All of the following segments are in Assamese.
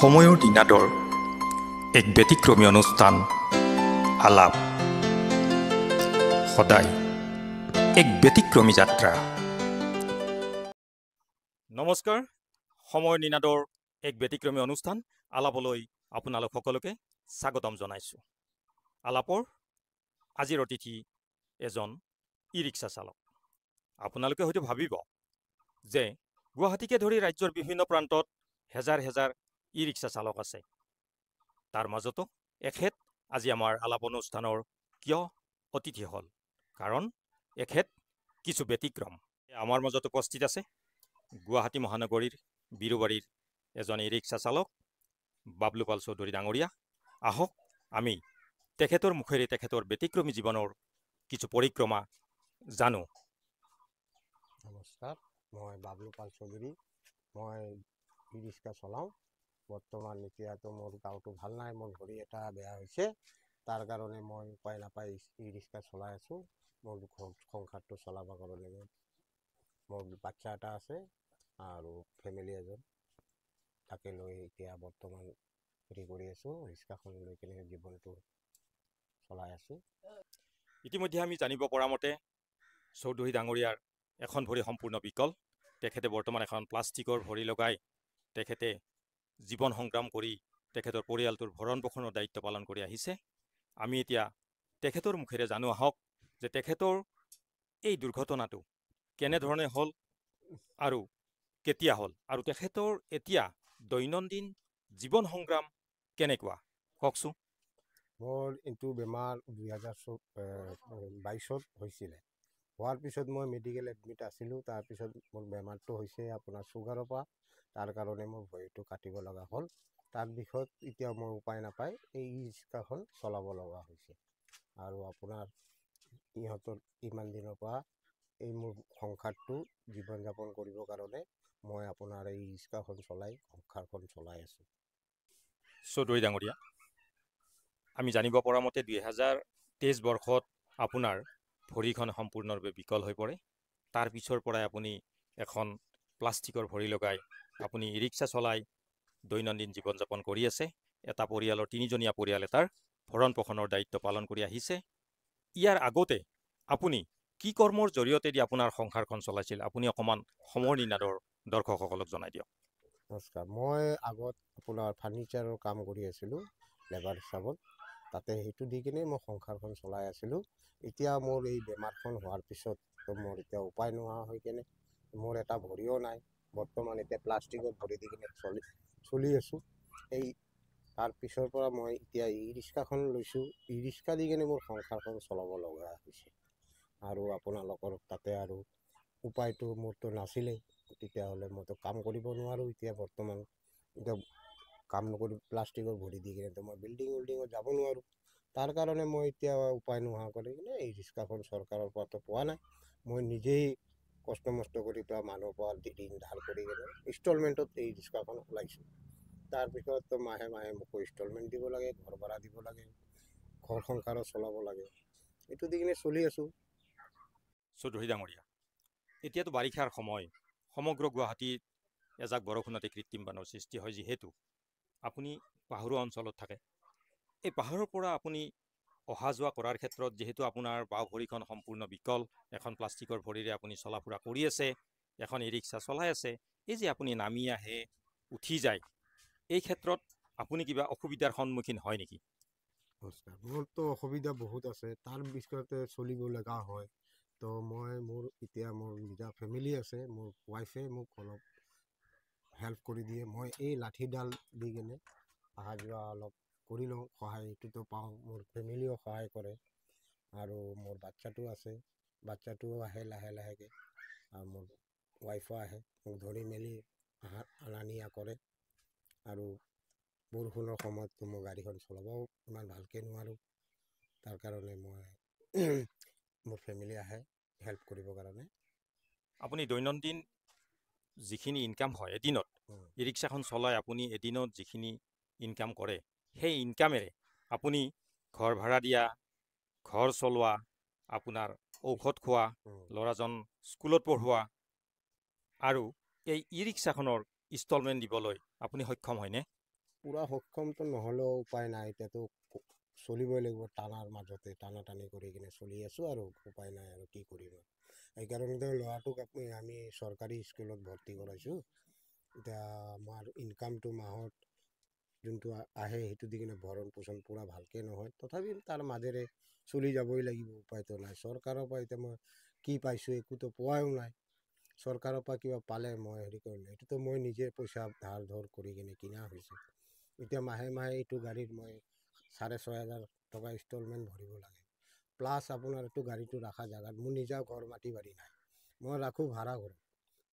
সময়ৰ দিনাদৰ এক ব্যতিক্ৰমী অনুষ্ঠান আলাপ সদায় এক ব্যতিক্ৰমী যাত্ৰা। নমস্কাৰ, সময়ৰ নিনাদৰ এক ব্যতিক্ৰমী অনুষ্ঠান আলাপলৈ আপোনালোক সকলোকে স্বাগতম জনাইছোঁ। আলাপৰ আজিৰ অতিথি এজন ই ৰিক্সা চালক। আপোনালোকে হয়তো ভাবিব যে গুৱাহাটীকে ধৰি ৰাজ্যৰ বিভিন্ন প্ৰান্তত হেজাৰ হেজাৰ ই ৰিক্সা চালক আছে। তাৰ মাজতো এখেত আজি আমাৰ আলাপ অনুষ্ঠানৰ কিয় অতিথি হ'ল, কাৰণ এখেত কিছু ব্যতিক্ৰম। আমাৰ মাজত উপস্থিত আছে গুৱাহাটী মহানগৰীৰ বিৰুবাৰীৰ এজন ই ৰিক্সা চালক বাবলু পাল চৌধুৰী ডাঙৰীয়া। আহক আমি তেখেতৰ মুখেৰে তেখেতৰ ব্যতিক্ৰমী জীৱনৰ কিছু পৰিক্ৰমা জানো। নমস্কাৰ, মই বাবলু পাল চৌধুৰী। মই ই ৰিক্সা চলাওঁ। বৰ্তমান এতিয়াতো মোৰ গাঁৱটো ভাল নাই, মোৰ ভৰি এটা বেয়া হৈছে। তাৰ কাৰণে মই উপায় নাপাই ই ৰিক্সা চলাই আছোঁ। মোৰ সংসাৰটো চলাবৰ কাৰণে মোৰ বাচ্চা এটা আছে আৰু ফেমিলি এজন, তাকে লৈ এতিয়া বৰ্তমান হেৰি কৰি আছোঁ, ৰিক্সাখন লৈ কিনে জীৱনটো চলাই আছোঁ। ইতিমধ্যে আমি জানিব পৰা মতে চৌধুৰী ডাঙৰীয়াৰ এখন ভৰি সম্পূৰ্ণ বিকল। তেখেতে বৰ্তমান এখন প্লাষ্টিকৰ ভৰি লগাই তেখেতে জীৱন সংগ্ৰাম কৰি তেখেতৰ পৰিয়ালটোৰ ভৰণ পোষণৰ দায়িত্ব পালন কৰি আহিছে। আমি এতিয়া তেখেতৰ মুখেৰে জানো আহক যে তেখেতৰ এই দুৰ্ঘটনাটো কেনেধৰণে হ'ল আৰু কেতিয়া হ'ল, আৰু তেখেতৰ এতিয়া দৈনন্দিন জীৱন সংগ্ৰাম কেনেকুৱা, কওকচোন। মোৰ এইটো বেমাৰ 2022 হৈছিলে। হোৱাৰ পিছত মই মেডিকেল এডমিট আছিলোঁ। তাৰপিছত মোৰ বেমাৰটো হৈছে আপোনাৰ চুগাৰৰ পৰা। তাৰ কাৰণে মোৰ ভৰিটো কাটিব লগা হ'ল। তাৰ বিষয়ত এতিয়া মই উপায় নাপায় এই ই ৰিক্সাখন চলাব লগা হৈছে। আৰু আপোনাৰ ইহঁতৰ ইমান দিনৰ পৰা এই মোৰ সংসাৰটো জীৱন যাপন কৰিবৰ কাৰণে মই আপোনাৰ এই ৰিক্সাখন চলাই সংসাৰখন চলাই আছোঁ। চৌধুৰী ডাঙৰীয়া, আমি জানিব পৰা মতে 2023 বৰ্ষত আপোনাৰ ভৰিখন সম্পূৰ্ণৰূপে বিকল হৈ পৰে। তাৰ পিছৰ পৰাই আপুনি এখন প্লাষ্টিকৰ ভৰি লগাই আপুনি ই ৰিক্সা চলাই দৈনন্দিন জীৱন যাপন কৰি আছে। এটা পৰিয়ালৰ তিনিজনীয়া পৰিয়াল এটাৰ ভৰণ পোষণৰ দায়িত্ব পালন কৰি আহিছে। ইয়াৰ আগতে আপুনি কি কৰ্মৰ জৰিয়তে দি আপোনাৰ সংসাৰখন চলাইছিল, আপুনি অকণমান সময়ৰ নিনাদৰ দৰ্শকসকলক জনাই দিয়ক। নমস্কাৰ, মই আগত আপোনাৰ ফাৰ্নিচাৰৰ কাম কৰি আছিলোঁ লেবাৰ হিচাপত। তাতে সেইটো দি কিনে মই সংসাৰখন চলাই আছিলোঁ। এতিয়া মোৰ এই বেমাৰখন হোৱাৰ পিছত মোৰ এতিয়া উপায় নোহোৱা হৈ কেনে মোৰ এটা ভৰিও নাই। বৰ্তমান এতিয়া প্লাষ্টিকৰ ভৰি দি কিনে চলি আছোঁ। এই তাৰ পিছৰ পৰা মই এতিয়া ই ৰিক্সাখন লৈছোঁ। ই ৰিক্সা দি কিনে মোৰ সংসাৰখন চলাব লগা হৈছে। আৰু আপোনালোকৰ তাতে আৰু উপায়টো মোৰতো নাছিলেই, তেতিয়াহ'লে মইতো কাম কৰিব নোৱাৰোঁ। এতিয়া বৰ্তমান এতিয়া কাম নকৰি প্লাষ্টিকৰ ভৰি দি কিনে মই বিল্ডিঙত যাব নোৱাৰোঁ। তাৰ কাৰণে মই এতিয়া উপায় নোহোৱা কৰি কিনে এই ৰিক্সাখন চৰকাৰৰ পৰাতো পোৱা নাই। মই নিজেই কষ্ট মষ্ট কৰি পেলাই মানুহৰ পৰা ঋণ ধাৰ কৰি কিনে ইনষ্টলমেণ্টত এই ৰিক্সাখন ওলাইছোঁ। তাৰপিছত মাহে মাহে মোক ইনষ্টলমেণ্ট দিব লাগে, ঘৰ ভাড়া দিব লাগে, ঘৰ সংসাৰো চলাব লাগে। এইটো দি কিনে চলি আছোঁ। চৌধুৰী ডাঙৰীয়া, এতিয়াতো বাৰিষাৰ সময়, সমগ্ৰ গুৱাহাটীত এজাক বৰষুণতে কৃত্ৰিম বানৰ সৃষ্টি হয়। যিহেতু আপুনি পাহাৰীয়া অঞ্চলত থাকে, এই পাহাৰৰ পৰা আপুনি অহা যোৱা কৰাৰ ক্ষেত্ৰত যিহেতু আপোনাৰ বাওঁ ভৰিখন সম্পূৰ্ণ বিকল, এখন প্লাষ্টিকৰ ভৰিৰে আপুনি চলা ফুৰা কৰি আছে, এখন ই ৰিক্সা চলাই আছে, এই যে আপুনি নামি আহে উঠি যায়, এই ক্ষেত্ৰত আপুনি কিবা অসুবিধাৰ সন্মুখীন হয় নেকি? নমস্কাৰ, মোৰতো অসুবিধা বহুত আছে, তাৰ বিষয়তে চলিব লগা হয়। তো মোৰ এতিয়া মোৰ নিজা ফেমিলি আছে। মোৰ ৱাইফে মোক অলপ হেল্প কৰি দিয়ে। মই এই লাঠিডাল দি কিনে অহা যোৱা অলপ কৰি লওঁ, সহায় এইটোতো পাওঁ। মোৰ ফেমিলিও সহায় কৰে আৰু মোৰ বাচ্চাটো আছে, বাচ্চাটোও আহে লাহে লাহেকৈ। আৰু মোৰ ৱাইফো আহে, মোক ধৰি মেলি অনা নিয়া কৰে। আৰু বৰষুণৰ সময়ততো মই গাড়ীখন চলাবও ইমান ভালকৈ নোৱাৰোঁ। তাৰ কাৰণে মই মোৰ ফেমিলি আহে হেল্প কৰিবৰ কাৰণে। আপুনি দৈনন্দিন যিখিনি ইনকাম হয় এদিনত, ই ৰিক্সাখন চলাই আপুনি এদিনত যিখিনি ইনকাম কৰে, সেই ইনকামেৰে আপুনি ঘৰ ভাড়া দিয়া, ঘৰ চলোৱা, আপোনাৰ ঔষধ খোৱা, ল'ৰাজন স্কুলত পঢ়োৱা, আৰু এই ই ৰিক্সাখনৰ ইনষ্টলমেণ্ট দিবলৈ আপুনি সক্ষম হয়নে? পূৰা সক্ষমটো নহ'লেও উপায় নাই, এতিয়াতো চলিবই লাগিব, টানাৰ মাজতে টানি কৰি কিনে চলি আছোঁ আৰু উপায় নাই আৰু কি কৰিম আৰু। সেইকাৰণে ল'ৰাটোক আমি চৰকাৰী স্কুলত ভৰ্তি কৰাইছোঁ। এতিয়া আমাৰ ইনকামটো মাহত যোনটো আহে সেইটো দি কিনে ভৰণ পোষণ পূৰা ভালকৈ নহয়, তথাপি তাৰ মাজেৰে চলি যাবই লাগিব, উপায়তো নাই। চৰকাৰৰ পৰা এতিয়া মই কি পাইছোঁ, একোতো পোৱাও নাই। চৰকাৰৰ পৰা কিবা পালে মই হেৰি কৰিলে, এইটোতো মই নিজে পইচা ধাৰ ধৰ কৰি কিনে কিনা হৈছে। এতিয়া মাহে এইটো গাড়ীত মই 6,500 টকা ইনষ্টলমেণ্ট ভৰিব লাগে। প্লাছ আপোনাৰ এইটো গাড়ীটো ৰখা জেগাত মোৰ নিজা ঘৰ মাটি বাৰী নাই, মই ৰাখোঁ ভাড়া ঘৰত,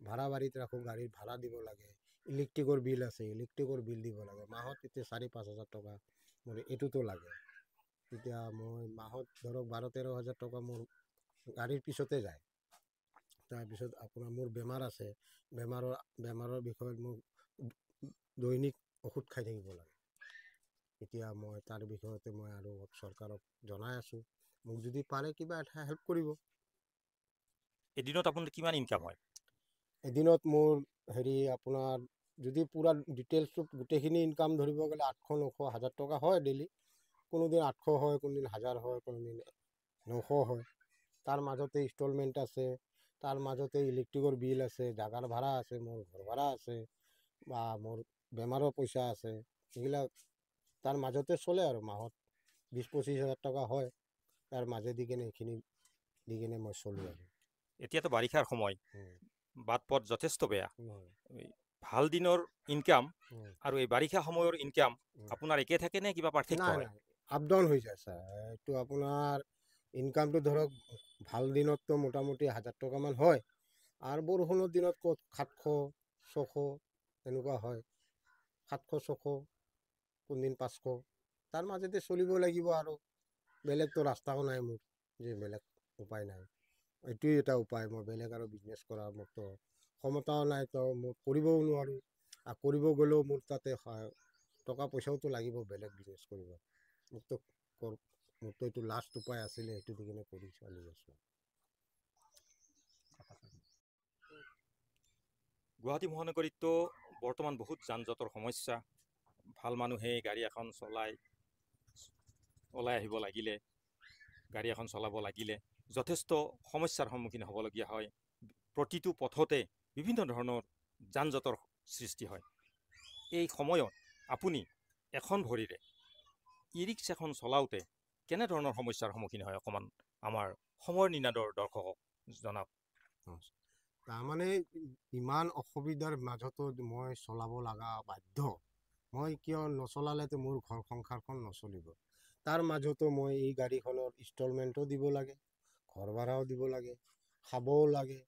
ভাড়া বাৰীত ৰাখোঁ, গাড়ীত ভাড়া দিব লাগে, ইলেক্ট্ৰিকৰ বিল আছে, ইলেক্ট্ৰিকৰ বিল দিব লাগে, মাহত এতিয়া 4,000-5,000 টকা মোৰ এইটোতো লাগে। এতিয়া মই মাহত ধৰক 12,000-13,000 টকা মোৰ গাড়ীৰ পিছতে যায়। তাৰপিছত আপোনাৰ মোৰ বেমাৰ আছে, বেমাৰৰ বিষয়ত মোক দৈনিক ঔষধ খাই থাকিব লাগে। এতিয়া মই তাৰ বিষয়তে মই আৰু চৰকাৰক জনাই আছোঁ, মোক যদি পাৰে কিবা এটা হেল্প কৰিব। এদিনত আপোনাৰ কিমান ইনকাম হয়? এদিনত মোৰ আপোনাৰ যদি পূৰা ডিটেইলছটো গোটেইখিনি ইনকাম ধৰিব গ'লে 800-900 টকা হয় ডেইলি। কোনোদিন 800 হয়, কোনোদিন 1000 হয়, কোনোদিন 900 হয়। তাৰ মাজতে ইনষ্টলমেণ্ট আছে, তাৰ মাজতে ইলেক্ট্ৰিকৰ বিল আছে, জাগাৰ ভাড়া আছে, মোৰ ঘৰ ভাড়া আছে, বা মোৰ বেমাৰৰ পইচা আছে, এইবিলাক তাৰ মাজতে চলে আৰু মাহত 20-25 হাজাৰ টকা হয়। তাৰ মাজে দি কিনে এইখিনি দি কিনে মই চলোঁ আৰু। এতিয়াতো বাৰিষাৰ সময়, বাট পথ যথেষ্ট বেয়া। হয়। ভাল দিনৰ ইনকাম আৰু এই বাৰিষা সময়ৰ ইনকাম আপোনাৰ একে থাকে নে কিবা পাৰ্থক্য হয়? নাই, আপ ডাউন হৈ যায় ছাৰ। এইটো আপোনাৰ ইনকামটো ধৰক ভাল দিনততো মোটামুটি 1000 টকামান হয়, আৰু বৰষুণৰ দিনত ক'ত 700-600 এনেকুৱা হয়। 700-600, কোনদিন 500, তাৰ মাজতে চলিব লাগিব আৰু। বেলেগতো ৰাস্তাও নাই মোৰ, যে বেলেগ উপায় নাই। এইটোৱেই এটা উপায়, মই বেলেগ আৰু বিজনেছ কৰাৰ মোৰতো ক্ষমতাও নাই, তো মই কৰিবও নোৱাৰোঁ, আৰু কৰিব গ'লেও মোৰ তাতে টকা পইচাওতো লাগিব বেলেগ বিজনেছ কৰিব। মোৰতো এইটো লাষ্ট উপায় আছিলে, সেইটো দি কিনে কৰি চলি আছোঁ। গুৱাহাটী মহানগৰীততো বৰ্তমান বহুত যান জঁটৰ সমস্যা। ভাল মানুহে গাড়ী এখন ওলাই আহিব লাগিলে, গাড়ী এখন চলাব লাগিলে যথেষ্ট সমস্যাৰ সন্মুখীন হ'বলগীয়া হয়। প্ৰতিটো পথতে বিভিন্ন ধৰণৰ যান জঁটৰ সৃষ্টি হয়। এই সময়ত আপুনি এখন ভৰিৰে ই ৰিক্সাখন চলাওঁতে কেনেধৰণৰ সমস্যাৰ সন্মুখীন হয়, অকণমান আমাৰ সময়ৰ নিনাদৰ দৰ্শকক জনাওক। তাৰমানে ইমান অসুবিধাৰ মাজতো মই চলাব লগা বাধ্য। মই কিয় নচলালেতো মোৰ ঘৰ সংসাৰখন নচলিব। তাৰ মাজতো মই এই গাড়ীখনৰ ইনষ্টলমেণ্টো দিব লাগে, ঘৰ ভাড়াও দিব লাগে, খাবও লাগে,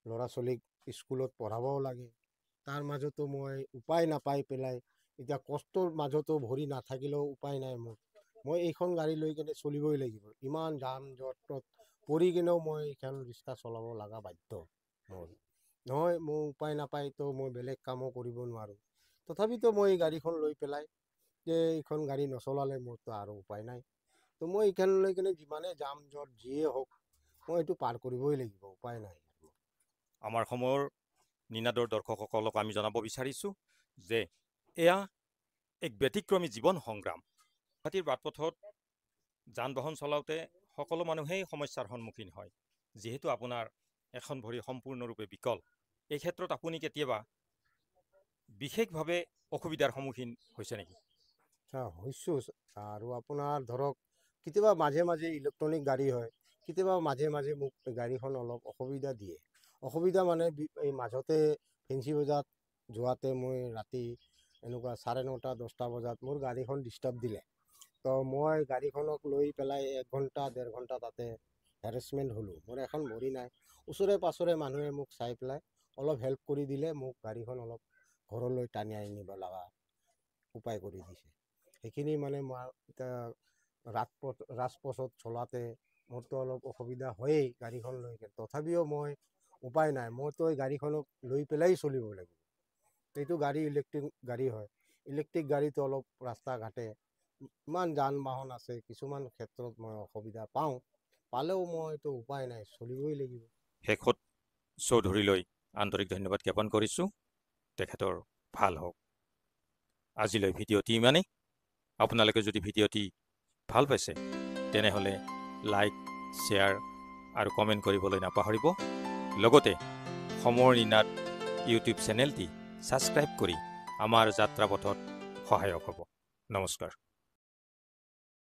ল'ৰা ছোৱালীক স্কুলত পঢ়াবও লাগে। তাৰ মাজতো মই উপায় নাপাই পেলাই, এতিয়া কষ্টৰ মাজতো ভৰি নাথাকিলেও উপায় নাই মোৰ। মই এইখন গাড়ী লৈ কিনে চলিবই লাগিব, ইমান যান জঁটত পৰি কিনেও মই এইখন ৰিক্সা চলাব লগা বাধ্য মোৰ। নহয়, মোৰ উপায় নাপায়তো মই বেলেগ কামো কৰিব নোৱাৰোঁ। তথাপিতো মই এই গাড়ীখন লৈ পেলাই, যে এইখন গাড়ী নচলালে মোৰতো আৰু উপায় নাই। তো মই এইখন লৈ কিনে যিমানে যাম জঁট যিয়ে হওক, মই এইটো পাৰ কৰিবই লাগিব, উপায় নাই। আমাৰ সময়ৰ নিনাদৰ দৰ্শকসকলক আমি জনাব বিচাৰিছোঁ যে এয়া এক ব্যতিক্ৰমী জীৱন সংগ্ৰাম। গুৱাহাটীৰ বাটপথত যান বাহন চলাওঁতে সকলো মানুহেই সমস্যাৰ সন্মুখীন হয়। যিহেতু আপোনাৰ এখন ভৰি সম্পূৰ্ণৰূপে বিকল, এই ক্ষেত্ৰত আপুনি কেতিয়াবা বিশেষভাৱে অসুবিধাৰ সন্মুখীন হৈছে নেকি? হৈছোঁ, আৰু আপোনাৰ ধৰক কেতিয়াবা মাজে মাজে ইলেক্ট্ৰনিক গাড়ী হয়, কেতিয়াবা মাজে মাজে মোক গাড়ীখন অলপ অসুবিধা দিয়ে। অসুবিধা মানে এই মাজতে ফেঞ্চি বজাৰত যোৱাতে মই ৰাতি এনেকুৱা 9:30-10টা বজাত মোৰ গাড়ীখন ডিষ্টাৰ্ব দিলে। তো মই গাড়ীখনক লৈ পেলাই 1-1.5 ঘণ্টা তাতে হেৰেছমেণ্ট হ'লোঁ। মোৰ এখন ভৰি নাই, ওচৰে পাঁজৰে মানুহে মোক চাই পেলাই অলপ হেল্প কৰি দিলে, মোক গাড়ীখন অলপ ঘৰলৈ টানি আনিব লগা উপায় কৰি দিছে। সেইখিনি মানে মই এতিয়া ৰাজপথত চলাতে মোৰতো অলপ অসুবিধা হয়েই গাড়ীখন লৈ কিনে, তথাপিও মই উপায় নাই, মইতো এই গাড়ীখনক লৈ পেলাই চলিব লাগিব। এইটো গাড়ী ইলেক্ট্ৰিক গাড়ী হয়, ইলেক্ট্ৰিক গাড়ীটো অলপ ৰাস্তা ঘাটে ইমান যান বাহন আছে, কিছুমান ক্ষেত্ৰত মই অসুবিধা পালেও মই এইটো উপায় নাই, চলিবই লাগিব। শেষত চৌধুৰীলৈ আন্তৰিক ধন্যবাদ জ্ঞাপন কৰিছোঁ। তেখেতৰ ভাল হওক। আজিলৈ ভিডিঅ'টি ইমানেই। আপোনালোকে যদি ভিডিঅ'টি ভাল পাইছে তেনেহ'লে লাইক, শ্বেয়াৰ আৰু কমেণ্ট কৰিবলৈ নাপাহৰিব। লগতে সময়ৰ নিনাদ ইউটিউব চেনেলটি ছাবস্ক্ৰাইব কৰি আমাৰ যাত্ৰাপথত সহায়ক হ'ব। নমস্কাৰ।